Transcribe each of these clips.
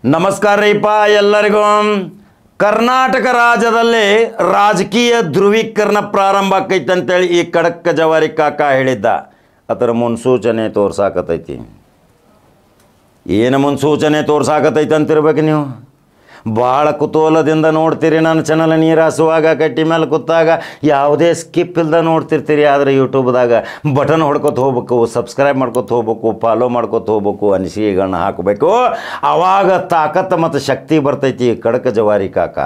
ನಮಸ್ಕಾರ ರೀಪ ಎಲ್ಲರಿಗೂ. ಕರ್ನಾಟಕ ರಾಜ್ಯದಲ್ಲಿ ರಾಜಕೀಯ ಧ್ರುವೀಕರಣ ಪ್ರಾರಂಭ ಆಕೈತೆ ಅಂತೇಳಿ ಈ ಖಡಕ್ ಜವಾರಿ ಕಾಕ ಹೇಳಿದ್ದ. ಅದರ ಮುನ್ಸೂಚನೆ ತೋರ್ಸಾಕತೈತಿ. ಏನು ಮುನ್ಸೂಚನೆ ತೋರ್ಸಾಕತೈತಿ ಅಂತಿರ್ಬೇಕು ನೀವು. ಭಾಳ ಕುತೂಹಲದಿಂದ ನೋಡ್ತೀರಿ ನನ್ನ ಚಾನಲ್. ನೀರು ಹಸುವಾಗ ಕಟ್ಟಿ ಮೇಲೆ ಕೂತಾಗ ಯಾವುದೇ ಸ್ಕಿಪ್ ಇಲ್ದ ನೋಡ್ತಿರ್ತೀರಿ. ಆದರೆ ಯೂಟ್ಯೂಬ್ದಾಗ ಬಟನ್ ಹೊಡ್ಕೊತ ಹೋಗ್ಬೇಕು, ಸಬ್ಸ್ಕ್ರೈಬ್ ಮಾಡ್ಕೊತ ಹೋಗ್ಬೇಕು, ಫಾಲೋ ಮಾಡ್ಕೊತ ಹೋಗ್ಬೇಕು, ಅನಿಸಿಕೆಗಳನ್ನ ಹಾಕಬೇಕು. ಆವಾಗ ತಾಕತ್ತು ಮತ್ತು ಶಕ್ತಿ ಬರ್ತೈತಿ. ಖಡಕ್ ಜವಾರಿ ಕಾಕ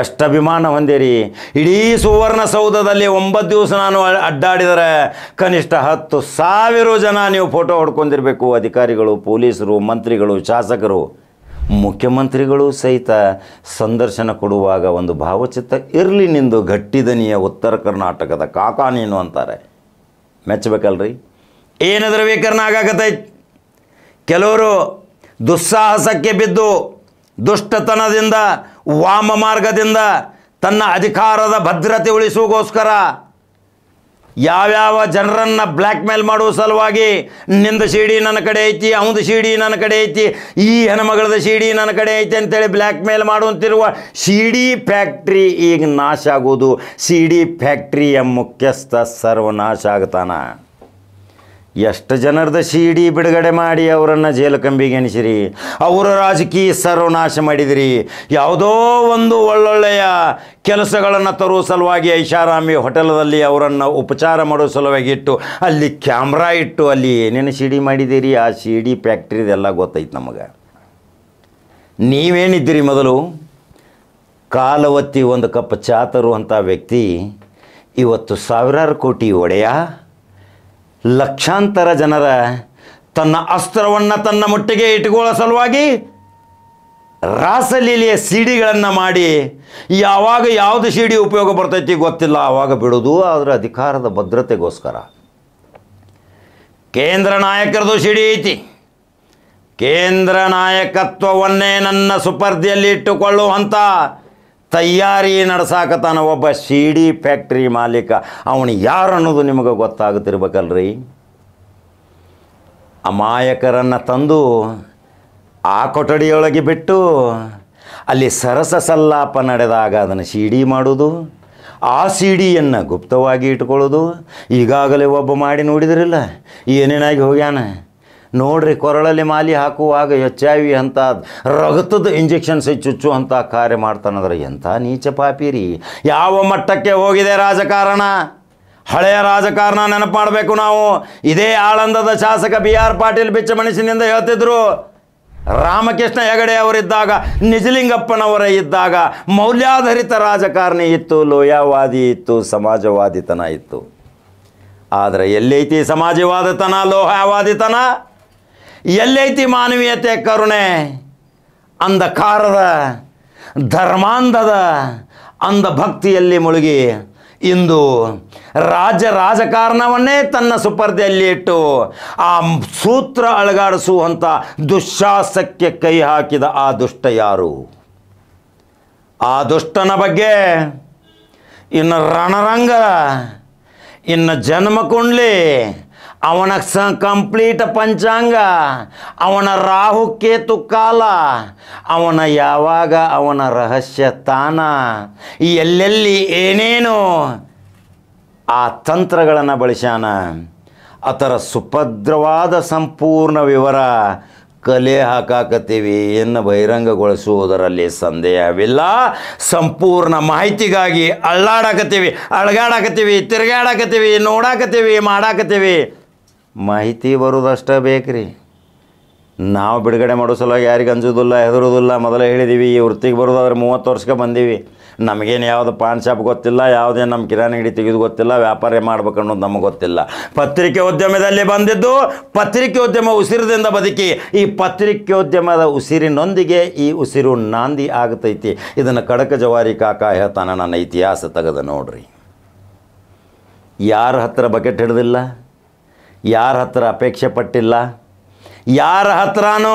ಎಷ್ಟು ಅಭಿಮಾನ ಹೊಂದಿರಿ. ಇಡೀ ಸುವರ್ಣಸೌಧದಲ್ಲಿ 9 ದಿವಸ ನಾನು ಅಡ್ಡಾಡಿದರೆ ಕನಿಷ್ಠ 10,000 ಜನ ನೀವು ಫೋಟೋ ಹೊಡ್ಕೊಂಡಿರಬೇಕು. ಅಧಿಕಾರಿಗಳು, ಪೊಲೀಸರು, ಮಂತ್ರಿಗಳು, ಶಾಸಕರು, ಮುಖ್ಯಮಂತ್ರಿಗಳು ಸಹಿತ ಸಂದರ್ಶನ ಕೊಡುವಾಗ ಒಂದು ಭಾವಚಿತ್ರ ಇರಲಿ ನಿಂದು ಗಟ್ಟಿದನಿಯ ಉತ್ತರ ಕರ್ನಾಟಕದ ಕಾಕ ನೀನು ಅಂತಾರೆ. ಮೆಚ್ಚಬೇಕಲ್ರಿ. ಏನು ಧ್ರುವೀಕರಣ ಆಗಾಕತೈತಿ. ಕೆಲವರು ದುಸ್ಸಾಹಸಕ್ಕೆ ಬಿದ್ದು ದುಷ್ಟತನದಿಂದ ವಾಮ ಮಾರ್ಗದಿಂದ ತನ್ನ ಅಧಿಕಾರದ ಭದ್ರತೆ ಉಳಿಸುವುಗೋಸ್ಕರ ಯಾವ್ಯಾವ ಜನರನ್ನು ಬ್ಲ್ಯಾಕ್ ಮೇಲ್ ಮಾಡುವ ಸಲುವಾಗಿ ನಿಂದ ಸಿಡಿ ನನ್ನ ಕಡೆ ಐತಿ, ಅವನದು ಸಿಡಿ ನನ್ನ ಕಡೆ ಐತಿ, ಈ ಹೆಣ್ಮಗಳದ ಸಿಡಿ ನನ್ನ ಕಡೆ ಐತಿ ಅಂತೇಳಿ ಬ್ಲ್ಯಾಕ್ ಮೇಲ್ ಮಾಡುವಂತಿರುವ ಸಿಡಿ ಫ್ಯಾಕ್ಟ್ರಿ ಈಗ ನಾಶ ಆಗೋದು. ಸಿಡಿ ಫ್ಯಾಕ್ಟ್ರಿಯ ಮುಖ್ಯಸ್ಥ ಸರ್ವನಾಶ ಆಗ್ತಾನ. ಎಷ್ಟು ಜನರದ ಸಿಡಿ ಬಿಡುಗಡೆ ಮಾಡಿ ಅವರನ್ನು ಜೇಲು ಕಂಬಿಗೆ ಎಣಿಸಿರಿ. ಅವರ ರಾಜಕೀಯ ಸರ್ವನಾಶ ಮಾಡಿದಿರಿ. ಯಾವುದೋ ಒಂದು ಒಳ್ಳೊಳ್ಳೆಯ ಕೆಲಸಗಳನ್ನು ತರುವ ಸಲುವಾಗಿ ಐಷಾರಾಮಿ ಹೋಟೆಲದಲ್ಲಿ ಅವರನ್ನು ಉಪಚಾರ ಮಾಡೋ ಸಲುವಾಗಿ ಇಟ್ಟು ಅಲ್ಲಿ ಕ್ಯಾಮ್ರಾ ಇಟ್ಟು ಅಲ್ಲಿ ಏನೇನು ಸಿಡಿ ಮಾಡಿದ್ದೀರಿ. ಆ ಸಿಡಿ ಫ್ಯಾಕ್ಟ್ರಿದೆಲ್ಲ ಗೊತ್ತೈತೆ ನಮಗೆ. ನೀವೇನಿದ್ದೀರಿ ಮೊದಲು ಕಾಲವತ್ತಿ ಒಂದು ಕಪ್ ಚಾ ತರುವಂಥ ವ್ಯಕ್ತಿ ಇವತ್ತು ಸಾವಿರಾರು ಕೋಟಿ ಒಡೆಯ. ಲಕ್ಷಾಂತರ ಜನರ ತನ್ನ ಅಸ್ತ್ರವನ್ನು ತನ್ನ ಮುಟ್ಟಿಗೆ ಇಟ್ಟುಕೊಳ್ಳೋ ಸಲುವಾಗಿ ರಾಸಲೀಲೆಯ ಸಿಡಿಗಳನ್ನು ಮಾಡಿ ಯಾವಾಗ ಯಾವುದು ಸಿಡಿ ಉಪಯೋಗ ಬರ್ತೈತಿ ಗೊತ್ತಿಲ್ಲ ಆವಾಗ ಬಿಡೋದು. ಅದರ ಅಧಿಕಾರದ ಭದ್ರತೆಗೋಸ್ಕರ ಕೇಂದ್ರ ನಾಯಕರದು ಸಿಡಿ ಐತಿ. ಕೇಂದ್ರ ನಾಯಕತ್ವವನ್ನೇ ನನ್ನ ಸುಪರ್ದಿಯಲ್ಲಿ ಇಟ್ಟುಕೊಳ್ಳುವಂಥ ತಯಾರಿ ನಡೆಸಾಕತಾನ ಒಬ್ಬ ಸಿಡಿ ಫ್ಯಾಕ್ಟ್ರಿ ಮಾಲೀಕ. ಅವನು ಯಾರು ಅನ್ನೋದು ನಿಮಗೆ ಗೊತ್ತಾಗುತ್ತಿರ್ಬೇಕಲ್ರಿ. ಅಮಾಯಕರನ್ನು ತಂದು ಆ ಕೊಠಡಿಯೊಳಗೆ ಬಿಟ್ಟು ಅಲ್ಲಿ ಸರಸ ಸಲ್ಲಾಪ ನಡೆದಾಗ ಅದನ್ನು ಸಿಡಿ ಮಾಡೋದು, ಆ ಸಿಡಿಯನ್ನು ಗುಪ್ತವಾಗಿ ಇಟ್ಕೊಳ್ಳೋದು. ಈಗಾಗಲೇ ಒಬ್ಬ ಮಾಡಿ ನೋಡಿದ್ರಿಲ್ಲ ಏನೇನಾಗಿ ಹೋಗ್ಯಾನ ನೋಡ್ರಿ. ಕೊರಳಲ್ಲಿ ಮಾಲಿ ಹಾಕುವಾಗ HIV ಅಂತ ರಗತದ ಇಂಜೆಕ್ಷನ್ಸ್ ಚುಚ್ಚುವಂಥ ಕಾರ್ಯ ಮಾಡ್ತಾನಂದ್ರೆ ಎಂಥ ನೀಚ ಪಾಪಿರಿ. ಯಾವ ಮಟ್ಟಕ್ಕೆ ಹೋಗಿದೆ ರಾಜಕಾರಣ. ಹಳೆಯ ರಾಜಕಾರಣ ನೆನಪು ಮಾಡಬೇಕು ನಾವು. ಇದೇ ಆಳಂದದ ಶಾಸಕ BR ಪಾಟೀಲ್ ಬಿಚ್ಚ ಮನಸ್ಸಿನಿಂದ ಹೇಳ್ತಿದ್ರು. ರಾಮಕೃಷ್ಣ ಹೆಗಡೆ ಅವರಿದ್ದಾಗ, ನಿಜಲಿಂಗಪ್ಪನವರ ಇದ್ದಾಗ ಮೌಲ್ಯಾಧಾರಿತ ರಾಜಕಾರಣಿ ಇತ್ತು, ಲೋಯವಾದಿ ಇತ್ತು, ಸಮಾಜವಾದಿತನ ಇತ್ತು. ಆದರೆ ಎಲ್ಲೈತಿ ಸಮಾಜವಾದಿತನ, ಲೋಹವಾದಿತನ? ಎಲ್ಲೈತಿ ಮಾನವೀಯತೆ, ಕರುಣೆ? ಅಂಧಕಾರದ ಧರ್ಮಾಂಧದ ಅಂಧಭಕ್ತಿಯಲ್ಲಿ ಮುಳುಗಿ ಇಂದು ರಾಜಕಾರಣವನ್ನೇ ತನ್ನ ಸುಪರ್ದಿಯಲ್ಲಿ ಇಟ್ಟು ಆ ಸೂತ್ರ ಅಳಗಾಡಿಸುವಂಥ ದುಶ್ಯಾಸಕ್ಕೆ ಕೈ ಹಾಕಿದ ಆ ದುಷ್ಟ ಯಾರು? ಆ ದುಷ್ಟನ ಬಗ್ಗೆ ಇನ್ನು ರಣರಂಗ, ಇನ್ನು ಜನ್ಮಕುಂಡ್ಲಿ, ಅವನ ಕಂಪ್ಲೀಟ್ ಪಂಚಾಂಗ, ಅವನ ರಾಹು ಕೇತು ಕಾಲ, ಅವನ ಯಾವಾಗ ಅವನ ರಹಸ್ಯ ತಾನ, ಎಲ್ಲೆಲ್ಲಿ ಏನೇನು ಆ ತಂತ್ರಗಳನ್ನು ಬಳಸ್ಯಾನ ಅದರ ಸುಭದ್ರವಾದ ಸಂಪೂರ್ಣ ವಿವರ ಕಲೆ ಹಾಕಾಕತ್ತೀವಿ. ಇನ್ನು ಬಹಿರಂಗಗೊಳಿಸುವುದರಲ್ಲಿ ಸಂದೇಹವಿಲ್ಲ. ಸಂಪೂರ್ಣ ಮಾಹಿತಿಗಾಗಿ ಅಳಗಾಡಕತ್ತೀವಿ, ತಿರುಗಾಡಕತ್ತೀವಿ, ನೋಡಾಕತ್ತೀವಿ, ಮಾಡಾಕತ್ತೀವಿ. ಮಾಹಿತಿ ಬರೋದಷ್ಟೇ ಬೇಕ್ರಿ. ನಾವು ಬಿಡುಗಡೆ ಮಾಡೋ ಸಲುವಾಗಿ ಯಾರಿಗೆ ಅಂಜೋದಿಲ್ಲ, ಹೆದರೋದಿಲ್ಲ. ಮೊದಲೇ ಹೇಳಿದ್ದೀವಿ, ಈ ವೃತ್ತಿಗೆ ಬರೋದಾದ್ರೆ 30 ವರ್ಷಕ್ಕೆ ಬಂದೀವಿ. ನಮಗೇನು ಯಾವುದು ಪಾನ್ ಶಾಪ್ ಗೊತ್ತಿಲ್ಲ, ಯಾವುದೇನು ನಮ್ಮ ಕಿರಾಣಿ ಅಂಗಡಿ ತೆಗೆದು ಗೊತ್ತಿಲ್ಲ, ವ್ಯಾಪಾರ ಮಾಡ್ಬೇಕು ಅನ್ನೋದು ನಮಗೆ ಗೊತ್ತಿಲ್ಲ. ಪತ್ರಿಕೆ ಉದ್ಯಮದಲ್ಲಿ ಬಂದಿದ್ದು, ಪತ್ರಿಕೋದ್ಯಮ ಉಸಿರದಿಂದ ಬದುಕಿ ಈ ಪತ್ರಿಕೋದ್ಯಮದ ಉಸಿರಿನೊಂದಿಗೆ ಈ ಉಸಿರು ನಾಂದಿ ಆಗ್ತೈತಿ. ಇದನ್ನು ಖಡಕ್ ಜವಾರಿ ಕಾಕ ಹೇಳ್ತಾನೆ. ನನ್ನ ಇತಿಹಾಸ ತೆಗೆದು ನೋಡ್ರಿ. ಯಾರ ಹತ್ರ ಬಕೆಟ್ ಹಿಡ್ದಿಲ್ಲ, ಯಾರ ಹತ್ರ ಅಪೇಕ್ಷೆ ಪಟ್ಟಿಲ್ಲ, ಯಾರ ಹತ್ರನೂ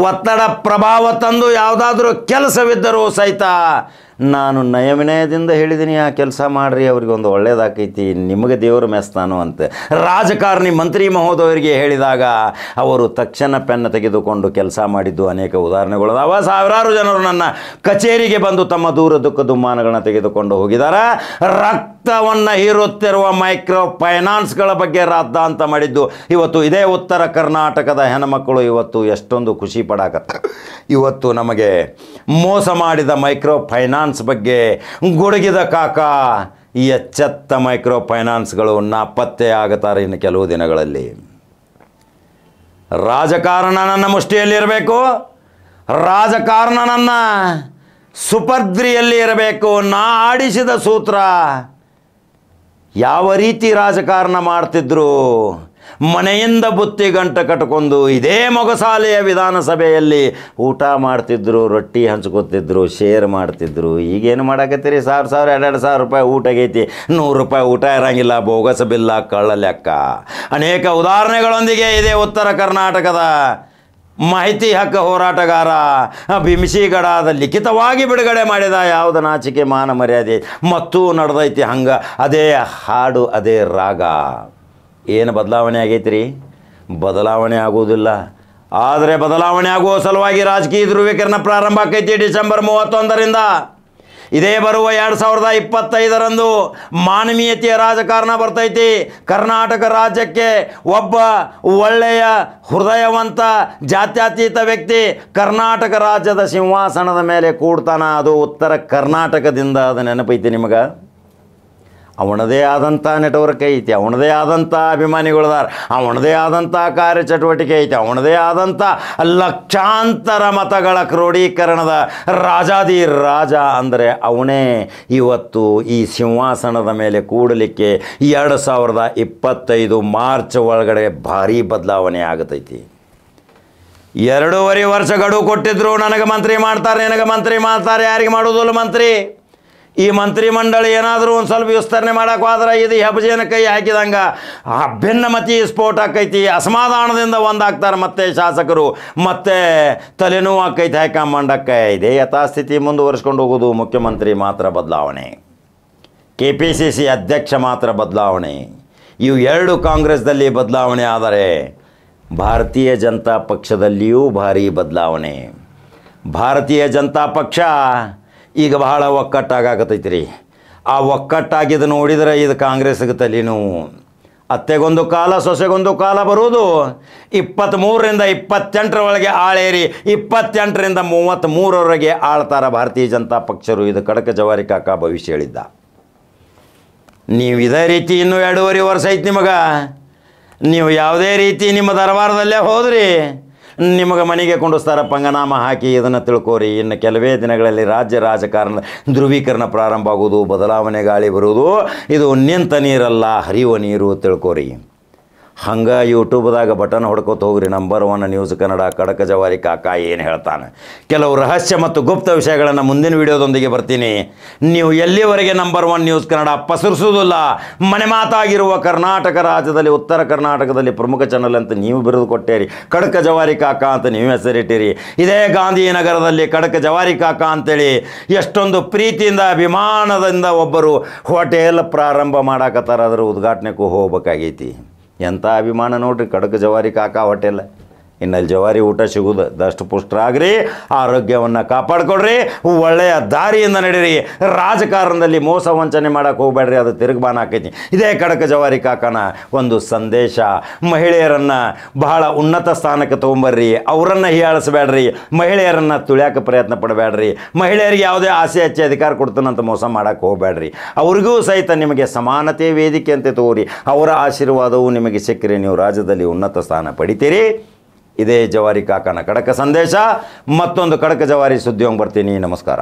ಒತ್ತಡ ಪ್ರಭಾವ ತಂದು ಯಾವುದಾದ್ರೂ ಕೆಲಸವಿದ್ದರೂ ಸಹಿತ ನಾನು ನಯವಿನಯದಿಂದ ಹೇಳಿದ್ದೀನಿ ಆ ಕೆಲಸ ಮಾಡಿರಿ, ಅವ್ರಿಗೆ ಒಂದು ಒಳ್ಳೇದಾಕೈತಿ, ನಿಮಗೆ ದೇವರು ಮೆಸ್ತಾನು ಅಂತ ರಾಜಕಾರಣಿ ಮಂತ್ರಿ ಮಹೋದಯರಿಗೆ ಹೇಳಿದಾಗ ಅವರು ತಕ್ಷಣ ಪೆನ್ ತೆಗೆದುಕೊಂಡು ಕೆಲಸ ಮಾಡಿದ್ದು ಅನೇಕ ಉದಾಹರಣೆಗಳದಾವ. ಸಾವಿರಾರು ಜನರು ನನ್ನ ಕಚೇರಿಗೆ ಬಂದು ತಮ್ಮ ದೂರ ದುಃಖ ದುಮ್ಮಾನಗಳನ್ನ ತೆಗೆದುಕೊಂಡು ಹೋಗಿದ್ದಾರೆ. ರಕ್ತವನ್ನು ಹೀರುತ್ತಿರುವ ಮೈಕ್ರೋ ಫೈನಾನ್ಸ್ಗಳ ಬಗ್ಗೆ ರಾದ್ದಾಂತ ಮಾಡಿದ್ದು ಇವತ್ತು ಇದೇ ಉತ್ತರ ಕರ್ನಾಟಕದ ಹೆಣ್ಮಕ್ಕಳು ಇವತ್ತು ಎಷ್ಟೊಂದು ಖುಷಿ ಪಡಾಕತ್ತಾರೆ. ಇವತ್ತು ನಮಗೆ ಮೋಸ ಮಾಡಿದ ಮೈಕ್ರೋ ಫೈನಾನ್ಸ್ ಬಗ್ಗೆ ಗುಡುಗಿದ ಕಾಕ ಎಚ್ಚೆತ್ತ ಮೈಕ್ರೋ ಫೈನಾನ್ಸ್ಗಳು ನಾಪತ್ತೆ ಆಗುತ್ತಾರೆ ಇನ್ನು ಕೆಲವು ದಿನಗಳಲ್ಲಿ. ರಾಜಕಾರಣ ನನ್ನ ಮುಷ್ಟಿಯಲ್ಲಿರಬೇಕು, ರಾಜಕಾರಣ ನನ್ನ ಸುಪರ್ದ್ರಿಯಲ್ಲಿ ಇರಬೇಕು. ನಾ ಆಡಿಸಿದ ಸೂತ್ರ ಯಾವ ರೀತಿ ರಾಜಕಾರಣ ಮಾಡ್ತಿದ್ರು, ಮನೆಯಿಂದ ಬುತ್ತಿ ಗಂಟ ಕಟ್ಕೊಂಡು ಇದೇ ಮೊಗಸಾಲೆಯ ವಿಧಾನಸಭೆಯಲ್ಲಿ ಊಟ ಮಾಡ್ತಿದ್ರು, ರೊಟ್ಟಿ ಹಂಚ್ಕೊತಿದ್ರು, ಶೇರ್ ಮಾಡ್ತಿದ್ರು. ಈಗೇನು ಮಾಡಾಕತ್ತೀರಿ? 1,000 2,000 ರೂಪಾಯಿ ಊಟ ಆಗೈತಿ, 100 ರೂಪಾಯಿ ಊಟ ಇರಂಗಿಲ್ಲ, ಬೋಗಸ ಬಿಲ್ಲ, ಕಳ್ಳ ಲೆಕ್ಕ. ಅನೇಕ ಉದಾಹರಣೆಗಳೊಂದಿಗೆ ಇದೇ ಉತ್ತರ ಕರ್ನಾಟಕದ ಮಾಹಿತಿ ಹಕ್ಕು ಹೋರಾಟಗಾರ ಭೀಮಶಿಗಡದ ಲಿಖಿತವಾಗಿ ಬಿಡುಗಡೆ ಮಾಡಿದ ಯಾವುದು ನಾಚಿಕೆ ಮಾನ ಮರ್ಯಾದೆ ಮತ್ತು ನಡೆದೈತಿ ಹಂಗೆ ಅದೇ ಹಾಡು ಅದೇ ರಾಗ. ಏನು ಬದಲಾವಣೆ ಆಗೈತಿ ರೀ? ಬದಲಾವಣೆ ಆಗುವುದಿಲ್ಲ. ಆದರೆ ಬದಲಾವಣೆ ಆಗುವ ಸಲುವಾಗಿ ರಾಜಕೀಯ ಧ್ರುವೀಕರಣ ಪ್ರಾರಂಭ ಆಕೈತಿ ಡಿಸೆಂಬರ್ 31ರಿಂದ. ಇದೇ ಬರುವ 2025ರಂದು ಮಾನವೀಯತೆಯ ರಾಜಕಾರಣ ಬರ್ತೈತಿ. ಕರ್ನಾಟಕ ರಾಜ್ಯಕ್ಕೆ ಒಬ್ಬ ಒಳ್ಳೆಯ ಹೃದಯವಂತ ಜಾತ್ಯತೀತ ವ್ಯಕ್ತಿ ಕರ್ನಾಟಕ ರಾಜ್ಯದ ಸಿಂಹಾಸನದ ಮೇಲೆ ಕೂಡ್ತಾನ. ಅದು ಉತ್ತರ ಕರ್ನಾಟಕದಿಂದ. ಅದು ನೆನಪೈತಿ ನಿಮಗೆ? ಅವನದೇ ಆದಂಥ ನೆಟ್ವರ್ಕ್ ಐತಿ, ಅವನದೇ ಆದಂಥ ಅಭಿಮಾನಿಗಳದಾರ, ಅವನದೇ ಆದಂಥ ಕಾರ್ಯಚಟುವಟಿಕೆ ಐತಿ, ಅವನದೇ ಆದಂಥ ಲಕ್ಷಾಂತರ ಮತಗಳ ಕ್ರೋಢೀಕರಣದ ರಾಜಾದಿ ರಾಜ. ಅಂದರೆ ಅವನೇ ಇವತ್ತು ಈ ಸಿಂಹಾಸನದ ಮೇಲೆ ಕೂಡಲಿಕ್ಕೆ 2025 ಮಾರ್ಚ್ ಒಳಗಡೆ ಭಾರೀ ಬದಲಾವಣೆ ಆಗತೈತಿ. 2.5 ವರ್ಷ ಗಡುವು ಕೊಟ್ಟಿದ್ರು. ನನಗೆ ಮಂತ್ರಿ ಮಾಡ್ತಾರೆ, ನಿನಗೆ ಮಂತ್ರಿ ಮಾಡ್ತಾರೆ, ಯಾರಿಗೆ ಮಾಡೋದಿಲ್ಲ ಮಂತ್ರಿ. ಈ ಮಂತ್ರಿ ಮಂಡಳಿ ಏನಾದರೂ ಒಂದು ಸ್ವಲ್ಪ ವಿಸ್ತರಣೆ ಮಾಡೋಕೆ ಹೋದ್ರೆ ಇದು ಹೆಬ್ಬಜೇನ ಕೈ ಹಾಕಿದಂಗೆ ಭಿನ್ನಮತಿ ಸ್ಫೋಟ ಆಕೈತಿ. ಅಸಮಾಧಾನದಿಂದ ಒಂದಾಗ್ತಾರೆ ಮತ್ತೆ ಶಾಸಕರು, ಮತ್ತೆ ತಲೆನೋವು ಆಕೈತಿ ಹೈಕಮಾಂಡಕ್ಕೆ. ಇದೇ ಯಥಾಸ್ಥಿತಿ ಮುಂದುವರಿಸ್ಕೊಂಡು ಹೋಗೋದು. ಮುಖ್ಯಮಂತ್ರಿ ಮಾತ್ರ ಬದಲಾವಣೆ, KPCC ಅಧ್ಯಕ್ಷ ಮಾತ್ರ ಬದಲಾವಣೆ. ಇವು 2 ಕಾಂಗ್ರೆಸ್ದಲ್ಲಿ ಬದಲಾವಣೆ. ಆದರೆ ಭಾರತೀಯ ಜನತಾ ಪಕ್ಷದಲ್ಲಿಯೂ ಭಾರೀ ಬದಲಾವಣೆ. ಭಾರತೀಯ ಜನತಾ ಪಕ್ಷ ಈಗ ಬಹಳ ಒಕ್ಕಟ್ಟಾಗತೈತಿ ರೀ. ಆ ಒಕ್ಕಟ್ಟಾಗಿದ್ದು ನೋಡಿದರೆ ಇದು ಕಾಂಗ್ರೆಸ್ಗೆ ತಲೆನೋವು. ಅತ್ತೆಗೊಂದು ಕಾಲ ಸೊಸೆಗೊಂದು ಕಾಲ ಬರುವುದು. 23ರಿಂದ 28 ಒಳಗೆ ಆಳೇರಿ 28ರಿಂದ 33ವರೆಗೆ ಆಳ್ತಾರ ಭಾರತೀಯ ಜನತಾ ಪಕ್ಷರು. ಇದು ಖಡಕ ಜವಾರಿ ಕಾಕ ಭವಿಷ್ಯ ಹೇಳಿದ್ದ. ನೀವು ಇದೇ ರೀತಿ ಇನ್ನೂ 2.5 ವರ್ಷ ಐತಿ ನಿಮಗೆ. ನೀವು ಯಾವುದೇ ರೀತಿ ನಿಮ್ಮ ದರಬಾರದಲ್ಲೇ ಹೋದ್ರಿ ನಿಮಗೆ ಮನೆಗೆ ಕೊಂಡಿಸ್ತಾರ ಪಂಗನಾಮ ಹಾಕಿ. ಇದನ್ನು ತಿಳ್ಕೋರಿ. ಇನ್ನು ಕೆಲವೇ ದಿನಗಳಲ್ಲಿ ರಾಜ್ಯ ರಾಜಕಾರಣ ಧ್ರುವೀಕರಣ ಪ್ರಾರಂಭ ಆಗೋದು, ಬದಲಾವಣೆ ಗಾಳಿ ಬರುವುದು. ಇದು ನಿಂತ ನೀರಲ್ಲ, ಹರಿಯುವ ನೀರು ತಿಳ್ಕೋರಿ. ಹಂಗೆ ಯೂಟ್ಯೂಬ್ದಾಗ ಬಟನ್ ಹೊಡ್ಕೊತ ಹೋಗ್ರಿ. ನಂಬರ್ 1 ನ್ಯೂಸ್ ಕನ್ನಡ ಖಡಕ ಜವಾರಿ ಕಾಕ ಏನು ಹೇಳ್ತಾನೆ. ಕೆಲವು ರಹಸ್ಯ ಮತ್ತು ಗುಪ್ತ ವಿಷಯಗಳನ್ನು ಮುಂದಿನ ವಿಡಿಯೋದೊಂದಿಗೆ ಬರ್ತೀನಿ. ನೀವು ಎಲ್ಲಿವರೆಗೆ ನಂಬರ್ 1 ನ್ಯೂಸ್ ಕನ್ನಡ ಪಸರಿಸೋದಿಲ್ಲ, ಮನೆ ಮಾತಾಗಿರುವ ಕರ್ನಾಟಕ ರಾಜ್ಯದಲ್ಲಿ ಉತ್ತರ ಕರ್ನಾಟಕದಲ್ಲಿ ಪ್ರಮುಖ ಚಾನಲ್ ಅಂತ ನೀವು ಬಿರುದು ಕೊಟ್ಟೇರಿ. ಖಡಕ ಜವಾರಿ ಕಾಕ ಅಂತ ನೀವು ಹೆಸರಿಟ್ಟಿರಿ. ಇದೇ ಗಾಂಧಿನಗರದಲ್ಲಿ ಖಡಕ ಜವಾರಿ ಕಾಕ ಅಂತೇಳಿ ಎಷ್ಟೊಂದು ಪ್ರೀತಿಯಿಂದ ಅಭಿಮಾನದಿಂದ ಒಬ್ಬರು ಹೋಟೆಲ್ ಪ್ರಾರಂಭ ಮಾಡಾಕತ್ತಾರ. ಅದರ ಉದ್ಘಾಟನೆಗೂ ಹೋಗ್ಬೇಕಾಗೈತಿ. ಎಂಥ ಅಭಿಮಾನ ನೋಡ್ರಿ ಖಡಕ ಜವಾರಿ ಕಾಕ ಹೋಟೆಲ್. ಇನ್ನಲ್ಲಿ ಜವಾರಿ ಊಟ ಸಿಗೋದು. ದಷ್ಟು ಪುಷ್ಟರಾಗ್ರಿ, ಆರೋಗ್ಯವನ್ನು ಕಾಪಾಡ್ಕೊಡ್ರಿ, ಒಳ್ಳೆಯ ದಾರಿಯಿಂದ ನಡೀರಿ. ರಾಜಕಾರಣದಲ್ಲಿ ಮೋಸ ವಂಚನೆ ಮಾಡೋಕೆ ಹೋಗ್ಬೇಡ್ರಿ, ಅದು ತಿರುಗ್ಬಾನ ಆಕೈತಿ. ಇದೇ ಖಡಕ ಜವಾರಿ ಕಾಕನ ಒಂದು ಸಂದೇಶ. ಮಹಿಳೆಯರನ್ನು ಬಹಳ ಉನ್ನತ ಸ್ಥಾನಕ್ಕೆ ತೊಗೊಂಬರ್ರಿ, ಅವರನ್ನು ಹೀಯಾಳಿಸ್ಬೇಡ್ರಿ, ಮಹಿಳೆಯರನ್ನು ತುಳ್ಯಾಕೆ ಪ್ರಯತ್ನ ಪಡಬೇಡ್ರಿ, ಮಹಿಳೆಯರಿಗೆ ಯಾವುದೇ ಆಸೆ ಹಚ್ಚಿ ಅಧಿಕಾರ ಕೊಡ್ತಾನಂತ ಮೋಸ ಮಾಡೋಕೆ ಹೋಗಬೇಡ್ರಿ. ಅವ್ರಿಗೂ ಸಹಿತ ನಿಮಗೆ ಸಮಾನತೆ ವೇದಿಕೆ ಅಂತ ತಗೋರಿ. ಅವರ ಆಶೀರ್ವಾದವು ನಿಮಗೆ ಸಿಕ್ಕರೆ ನೀವು ರಾಜ್ಯದಲ್ಲಿ ಉನ್ನತ ಸ್ಥಾನ ಪಡಿತೀರಿ. ಇದೇ ಜವಾರಿ ಕಾಕನ ಖಡಕ ಸಂದೇಶ. ಮತ್ತೊಂದು ಖಡಕ ಜವಾರಿ ಸುದ್ದಿಯೊಂಗೆ ಬರ್ತೀನಿ. ನಮಸ್ಕಾರ.